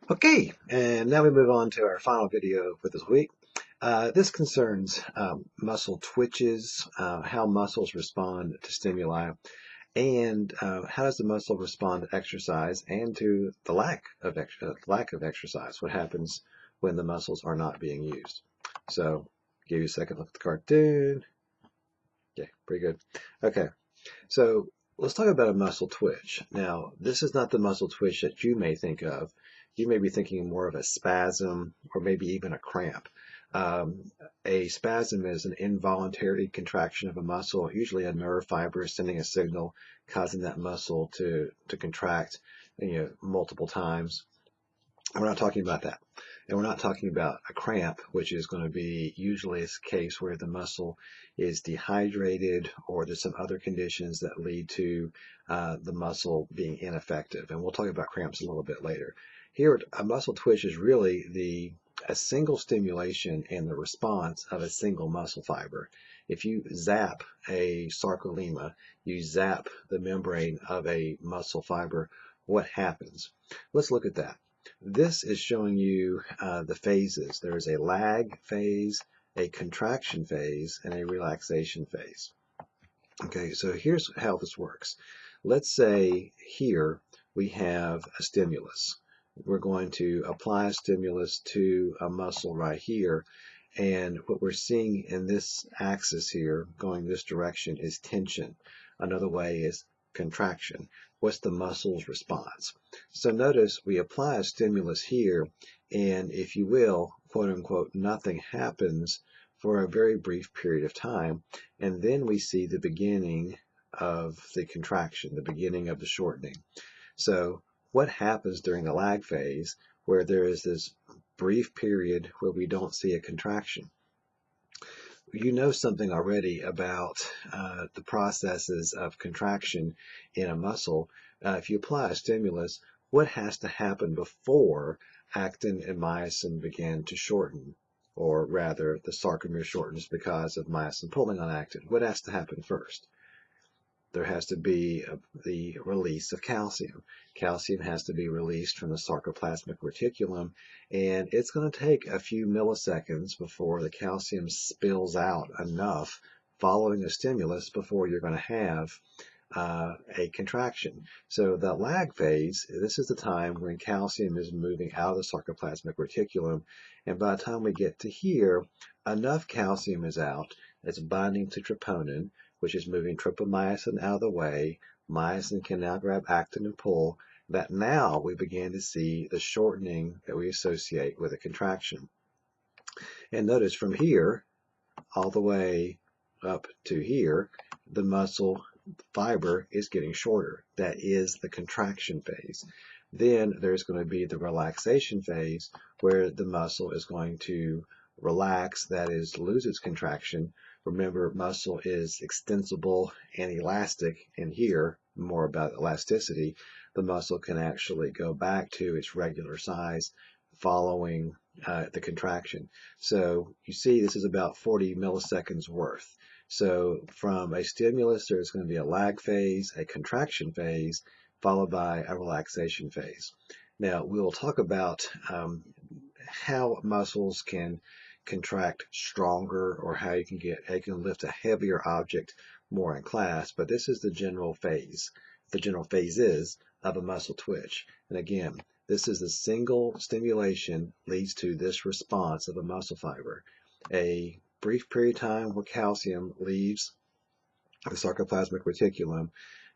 Okay, and now we move on to our final video for this week. This concerns muscle twitches, how muscles respond to stimuli, and how does the muscle respond to exercise and to the lack of exercise. What happens when the muscles are not being used? So, give you a second look at the cartoon. Okay, pretty good. Okay, so let's talk about a muscle twitch. Now, this is not the muscle twitch that you may think of. You may be thinking more of a spasm or maybe even a cramp. Um, a spasm is an involuntary contraction of a muscle, usually a nerve fiber sending a signal causing that muscle to contract, multiple times. We're not talking about that. And we're not talking about a cramp, which is going to be usually a case where the muscle is dehydrated or there's some other conditions that lead to the muscle being ineffective. And we'll talk about cramps a little bit later. Here, a muscle twitch is really a single stimulation and the response of a single muscle fiber. If you zap a sarcolemma, you zap the membrane of a muscle fiber, what happens? Let's look at that. This is showing you the phases. There's a lag phase, a contraction phase, and a relaxation phase. Okay, so here's how this works. Let's say here we have a stimulus. We're going to apply a stimulus to a muscle right here, and what we're seeing in this axis here, going this direction, is tension. Another way is contraction. What's the muscle's response? So notice we apply a stimulus here, and if you will, quote unquote, nothing happens for a very brief period of time, and then we see the beginning of the contraction, the beginning of the shortening. So what happens during the lag phase where there is this brief period where we don't see a contraction? You know something already about the processes of contraction in a muscle. If you apply a stimulus, what has to happen before actin and myosin begin to shorten? Or rather, the sarcomere shortens because of myosin pulling on actin. What has to happen first? There has to be the release of calcium. Calcium has to be released from the sarcoplasmic reticulum, and it's going to take a few milliseconds before the calcium spills out enough following a stimulus before you're going to have a contraction. So the lag phase, this is the time when calcium is moving out of the sarcoplasmic reticulum, and by the time we get to here, enough calcium is out, it's binding to troponin, which is moving tropomyosin out of the way. Myosin can now grab actin and pull. That now we begin to see the shortening that we associate with a contraction. And notice from here all the way up to here, the muscle fiber is getting shorter. That is the contraction phase. Then there's going to be the relaxation phase where the muscle is going to relax, that is, lose its contraction. Remember, muscle is extensible and elastic, and here, more about elasticity, the muscle can actually go back to its regular size following the contraction. So you see this is about 40 milliseconds worth. So from a stimulus, there's going to be a lag phase, a contraction phase, followed by a relaxation phase. Now, we'll talk about how muscles can contract stronger or how you can lift a heavier object more in class, but this is the general phase, the general phases of a muscle twitch. And again, this is a single stimulation leads to this response of a muscle fiber. A brief period of time where calcium leaves the sarcoplasmic reticulum,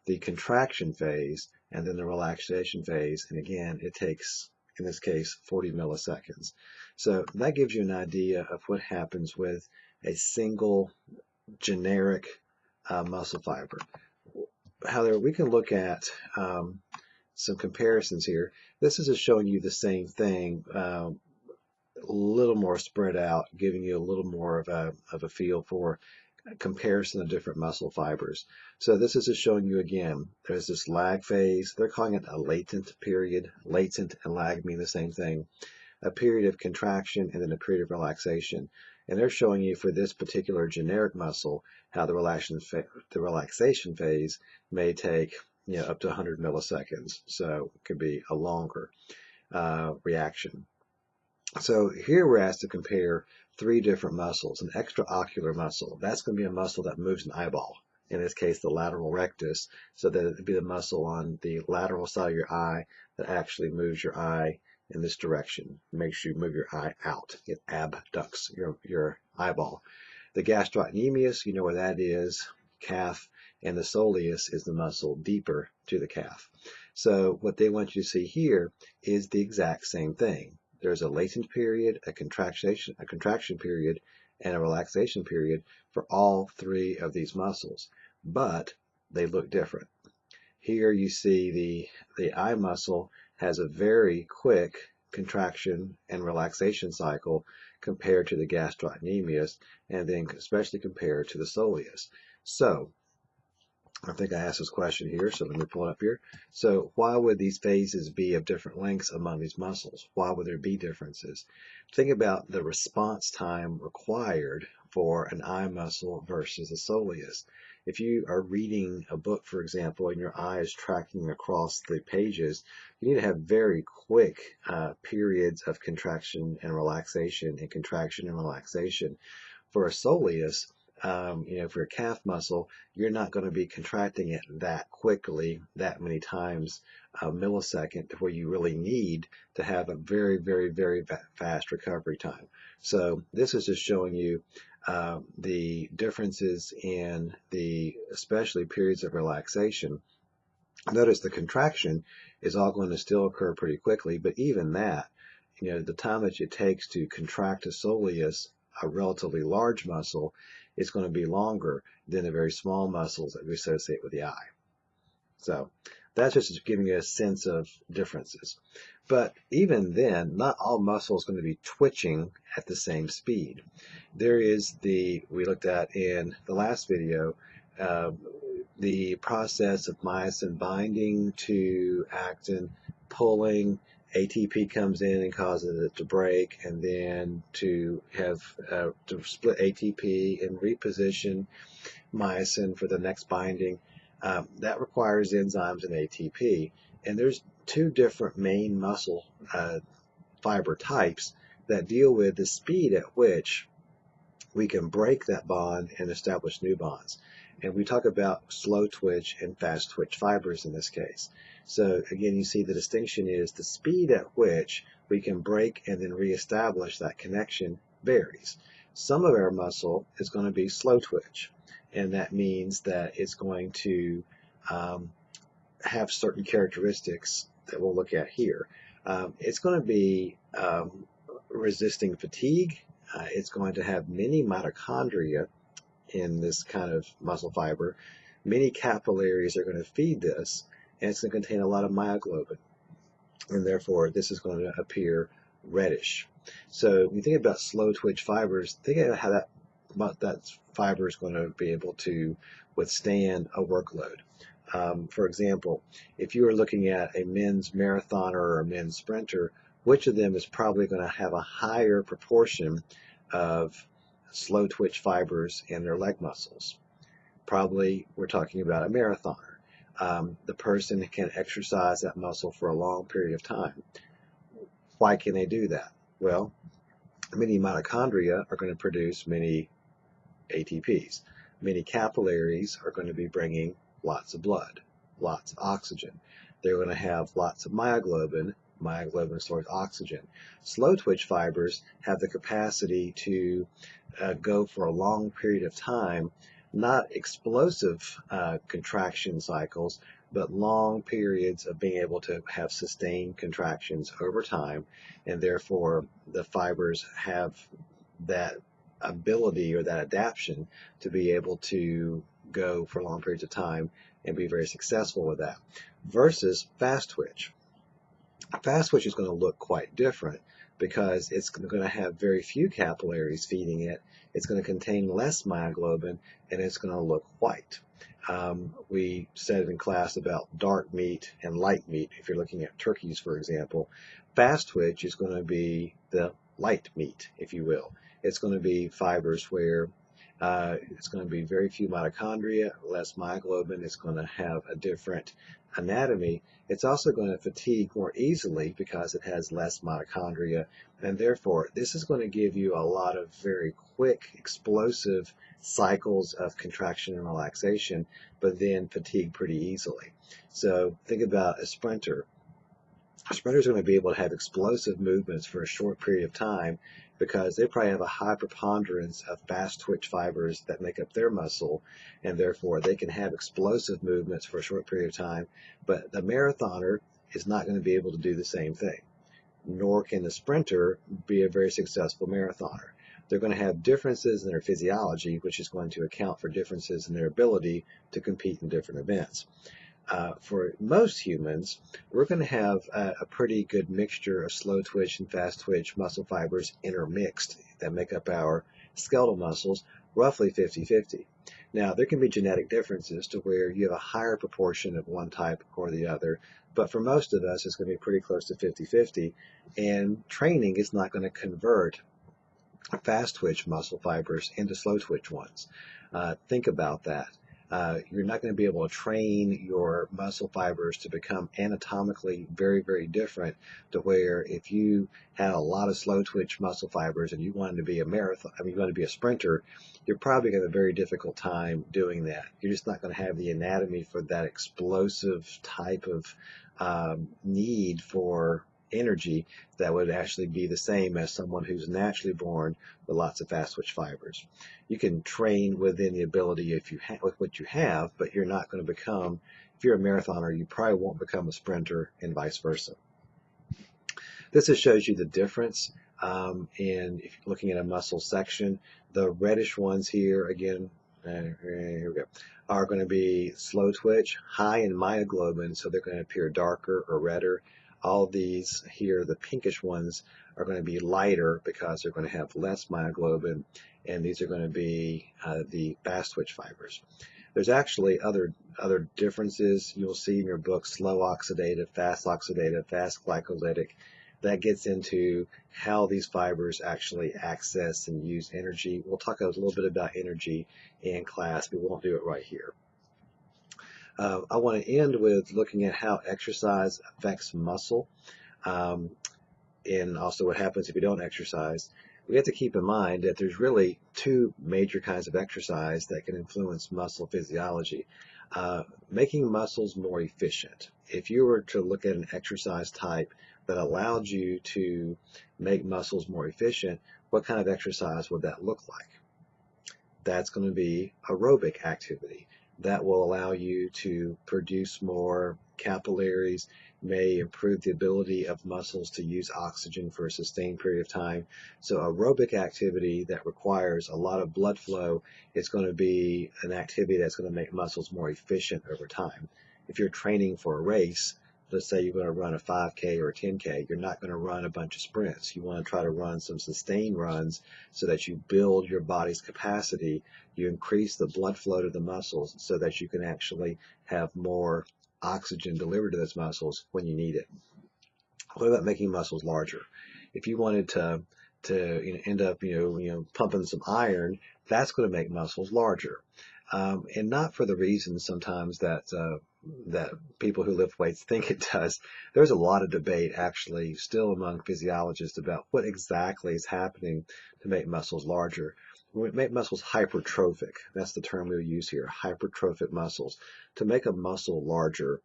the contraction phase, and then the relaxation phase. And again, it takes, in this case, 40 milliseconds. So that gives you an idea of what happens with a single generic muscle fiber. However, we can look at some comparisons here. This is just showing you the same thing, a little more spread out, giving you a little more of a feel for comparison of different muscle fibers. So this is just showing you again, there's this lag phase. They're calling it a latent period. Latent and lag mean the same thing. A period of contraction and then a period of relaxation. And they're showing you for this particular generic muscle how the relaxation phase may take up to 100 milliseconds. So it could be a longer. reaction. So here we're asked to compare three different muscles. An extraocular muscle, that's going to be a muscle that moves an eyeball. In this case, the lateral rectus. So that it'd be the muscle on the lateral side of your eye that actually moves your eye in this direction. Makes you move your eye out. It abducts your eyeball. The gastrocnemius, you know where that is, calf, and the soleus is the muscle deeper to the calf. So what they want you to see here is the exact same thing. There's a latent period, a contraction period, and a relaxation period for all three of these muscles, but they look different. Here you see the eye muscle has a very quick contraction and relaxation cycle compared to the gastrocnemius, and then especially compared to the soleus. So I think I asked this question here, so let me pull it up here. So why would these phases be of different lengths among these muscles? Why would there be differences? Think about the response time required for an eye muscle versus a soleus. If you are reading a book, for example, and your eye is tracking across the pages, you need to have very quick periods of contraction and relaxation and contraction and relaxation. For a soleus, for a calf muscle, you're not going to be contracting it that quickly, that many times a millisecond, to where you really need to have a very, very, very fast recovery time. So this is just showing you the differences in the, especially periods of relaxation. Notice the contraction is all going to still occur pretty quickly, but even that, the time that it takes to contract a soleus, a relatively large muscle, is going to be longer than the very small muscles that we associate with the eye. So that's just giving you a sense of differences. But even then, not all muscles are going to be twitching at the same speed. There is we looked at in the last video, the process of myosin binding to actin, pulling, ATP comes in and causes it to break, and then to split ATP and reposition myosin for the next binding. That requires enzymes and ATP. And there's two different main muscle fiber types that deal with the speed at which we can break that bond and establish new bonds. And we talk about slow twitch and fast twitch fibers in this case. So again, you see the distinction is the speed at which we can break and then reestablish that connection varies. Some of our muscle is going to be slow twitch, and that means that it's going to have certain characteristics that we'll look at here. It's going to be resisting fatigue. It's going to have many mitochondria in this kind of muscle fiber. Many capillaries are going to feed this, and it's going to contain a lot of myoglobin, and therefore this is going to appear reddish. So when you think about slow twitch fibers, think about how that fiber is going to be able to withstand a workload. For example, if you are looking at a men's marathoner or a men's sprinter, which of them is probably going to have a higher proportion of slow twitch fibers in their leg muscles? Probably we're talking about a marathoner. The person can exercise that muscle for a long period of time. Why can they do that? Well, many mitochondria are going to produce many ATPs. Many capillaries are going to be bringing lots of blood, lots of oxygen. They're going to have lots of myoglobin. Myoglobin stores oxygen. Slow twitch fibers have the capacity to go for a long period of time, not explosive contraction cycles, but long periods of being able to have sustained contractions over time, and therefore the fibers have that ability or that adaptation to be able to go for long periods of time and be very successful with that. Versus fast twitch. Fast twitch is going to look quite different because it's going to have very few capillaries feeding it. It's going to contain less myoglobin, and it's going to look white. We said in class about dark meat and light meat. If you're looking at turkeys, for example, fast twitch is going to be the light meat, if you will. It's going to be fibers where it's going to be very few mitochondria, less myoglobin. It's going to have a different anatomy, it's also going to fatigue more easily because it has less mitochondria, and therefore this is going to give you a lot of very quick, explosive cycles of contraction and relaxation, but then fatigue pretty easily. So think about a sprinter. A sprinter is going to be able to have explosive movements for a short period of time because they probably have a high preponderance of fast twitch fibers that make up their muscle, and therefore they can have explosive movements for a short period of time. But the marathoner is not going to be able to do the same thing, nor can the sprinter be a very successful marathoner. They're going to have differences in their physiology, which is going to account for differences in their ability to compete in different events. For most humans, we're going to have a pretty good mixture of slow twitch and fast twitch muscle fibers intermixed that make up our skeletal muscles, roughly 50-50. Now, there can be genetic differences to where you have a higher proportion of one type or the other, but for most of us, it's going to be pretty close to 50-50, and training is not going to convert fast twitch muscle fibers into slow twitch ones. Think about that. You're not going to be able to train your muscle fibers to become anatomically very, very different to where if you had a lot of slow twitch muscle fibers and you wanted to be a marathon, I mean, you want to be a sprinter, you're probably going to have a very difficult time doing that. You're just not going to have the anatomy for that explosive type of need for energy that would actually be the same as someone who's naturally born with lots of fast twitch fibers. You can train within the ability if you with what you have, but you're not going to become, if you're a marathoner, you probably won't become a sprinter and vice versa. This just shows you the difference in if you're looking at a muscle section. The reddish ones here, again, here we go, are going to be slow twitch, high in myoglobin, so they're going to appear darker or redder. All these here, the pinkish ones, are going to be lighter because they're going to have less myoglobin, and these are going to be the fast twitch fibers. There's actually other differences you'll see in your book: slow oxidative, fast glycolytic. That gets into how these fibers actually access and use energy. We'll talk a little bit about energy in class, but we won't do it right here. I want to end with looking at how exercise affects muscle, and also what happens if you don't exercise. We have to keep in mind that there's really two major kinds of exercise that can influence muscle physiology. Making muscles more efficient. If you were to look at an exercise type that allowed you to make muscles more efficient, what kind of exercise would that look like? That's going to be aerobic activity. That will allow you to produce more capillaries, may improve the ability of muscles to use oxygen for a sustained period of time. So aerobic activity that requires a lot of blood flow is going to be an activity that's going to make muscles more efficient over time. If you're training for a race, let's say you're going to run a 5K or a 10K, you're not going to run a bunch of sprints. You want to try to run some sustained runs so that you build your body's capacity, you increase the blood flow to the muscles so that you can actually have more oxygen delivered to those muscles when you need it. What about making muscles larger? If you wanted to end up pumping some iron, that's going to make muscles larger, and not for the reasons sometimes that people who lift weights think it does. There's a lot of debate actually still among physiologists about what exactly is happening to make muscles larger. We make muscles hypertrophic. That's the term we use here, hypertrophic muscles. To make a muscle larger,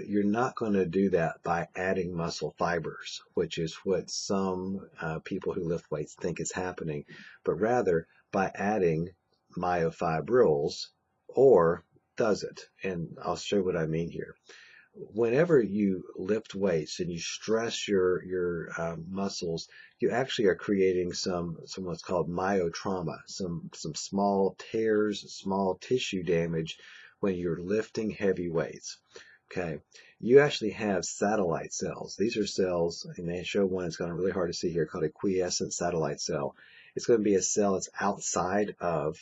you're not going to do that by adding muscle fibers, which is what some people who lift weights think is happening, but rather by adding myofibrils, or does it? And I'll show what I mean here. Whenever you lift weights and you stress your muscles, you actually are creating some what's called myotrauma, some small tears, small tissue damage when you're lifting heavy weights. Okay, you actually have satellite cells. These are cells, and they show one, it's kind of really hard to see here, called a quiescent satellite cell. It's going to be a cell that's outside of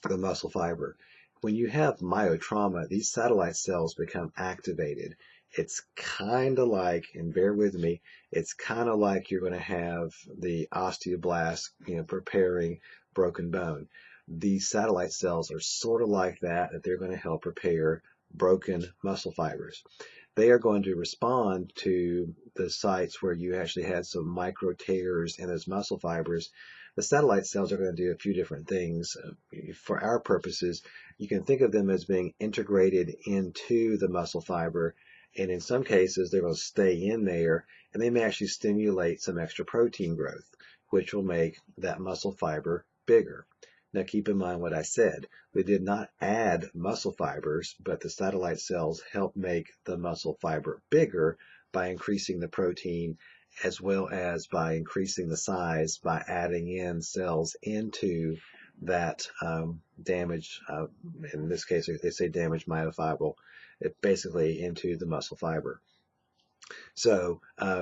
the muscle fiber. When you have myotrauma, these satellite cells become activated. It's kind of like, and bear with me, it's kind of like you're going to have the osteoblast, preparing broken bone. These satellite cells are sort of like that they're going to help repair broken muscle fibers. They are going to respond to the sites where you actually had some micro tears in those muscle fibers. The satellite cells are going to do a few different things. For our purposes, you can think of them as being integrated into the muscle fiber, and in some cases, they're going to stay in there, and they may actually stimulate some extra protein growth, which will make that muscle fiber bigger. Now keep in mind what I said. We did not add muscle fibers, but the satellite cells help make the muscle fiber bigger by increasing the protein as well as by increasing the size by adding in cells into that damaged, in this case they say damaged myofibril, it basically into the muscle fiber. So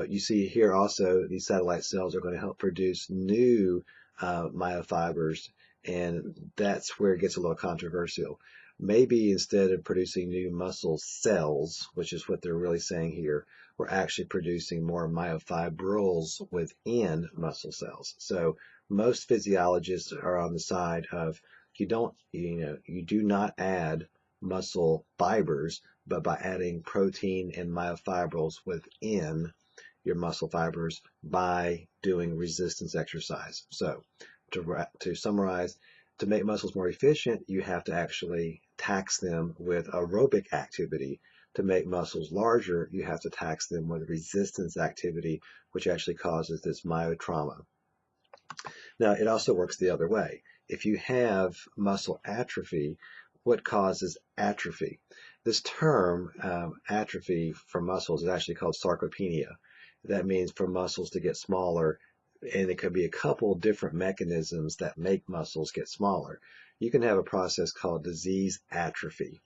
you see here also these satellite cells are going to help produce new myofibers, and that's where it gets a little controversial. Maybe instead of producing new muscle cells, which is what they're really saying here, we're actually producing more myofibrils within muscle cells. So most physiologists are on the side of you do not add muscle fibers, but by adding protein and myofibrils within your muscle fibers by doing resistance exercise. So to summarize, to make muscles more efficient, you have to actually tax them with aerobic activity. To make muscles larger, you have to tax them with resistance activity, which actually causes this myotrauma. Now, it also works the other way. If you have muscle atrophy, what causes atrophy? This term, atrophy for muscles, is actually called sarcopenia. That means for muscles to get smaller, and it could be a couple different mechanisms that make muscles get smaller. You can have a process called disease atrophy.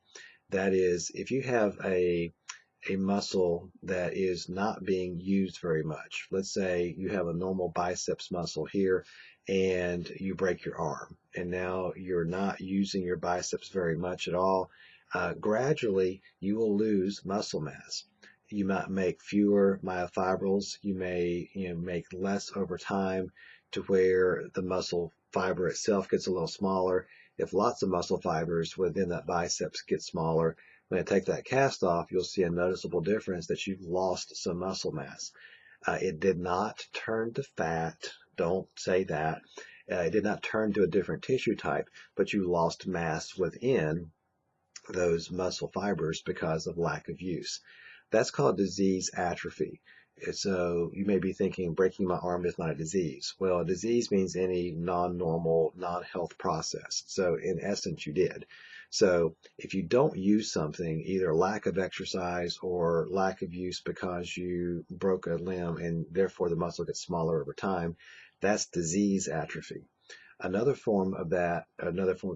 That is, if you have a muscle that is not being used very much. Let's say you have a normal biceps muscle here and you break your arm, and now you're not using your biceps very much at all. Gradually, you will lose muscle mass. You might make fewer myofibrils. You may make less over time to where the muscle fiber itself gets a little smaller. If lots of muscle fibers within that biceps get smaller, when I take that cast off, you'll see a noticeable difference that you've lost some muscle mass. It did not turn to fat. Don't say that. It did not turn to a different tissue type, but you lost mass within those muscle fibers because of lack of use. That's called disease atrophy. So you may be thinking breaking my arm is not a disease. Well, a disease means any non-normal, non-health process. So in essence, you did. So if you don't use something, either lack of exercise or lack of use because you broke a limb and therefore the muscle gets smaller over time, that's disease atrophy. Another form of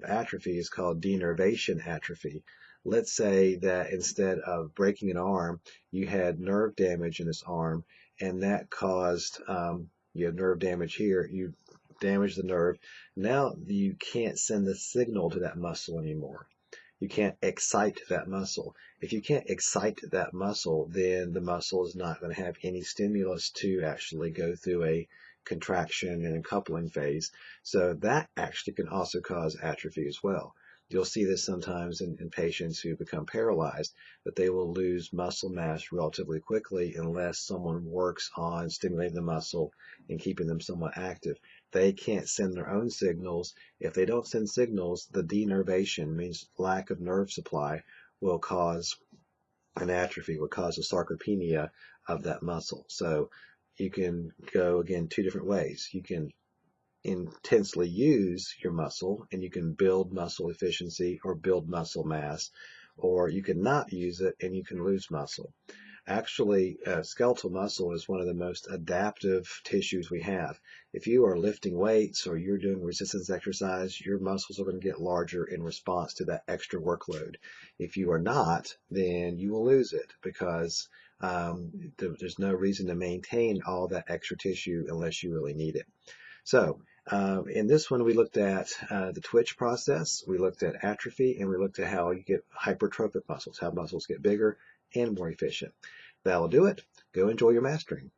atrophy is called denervation atrophy. Let's say that instead of breaking an arm, you had nerve damage in this arm, and that caused you have nerve damage here. You damage the nerve. Now you can't send the signal to that muscle anymore. You can't excite that muscle. If you can't excite that muscle, then the muscle is not going to have any stimulus to actually go through a contraction and a coupling phase. So that actually can also cause atrophy as well. You'll see this sometimes in patients who become paralyzed, that they will lose muscle mass relatively quickly unless someone works on stimulating the muscle and keeping them somewhat active. They can't send their own signals. If they don't send signals, the denervation means lack of nerve supply will cause an atrophy, will cause a sarcopenia of that muscle. So you can go, again, two different ways. You can intensely use your muscle and you can build muscle efficiency or build muscle mass, or you can not use it and you can lose muscle. Actually, skeletal muscle is one of the most adaptive tissues we have. If you are lifting weights or you're doing resistance exercise, your muscles are going to get larger in response to that extra workload. If you are not, then you will lose it because there's no reason to maintain all that extra tissue unless you really need it. So in this one, we looked at the twitch process, we looked at atrophy, and we looked at how you get hypertrophic muscles, how muscles get bigger and more efficient. That'll do it. Go enjoy your mastering.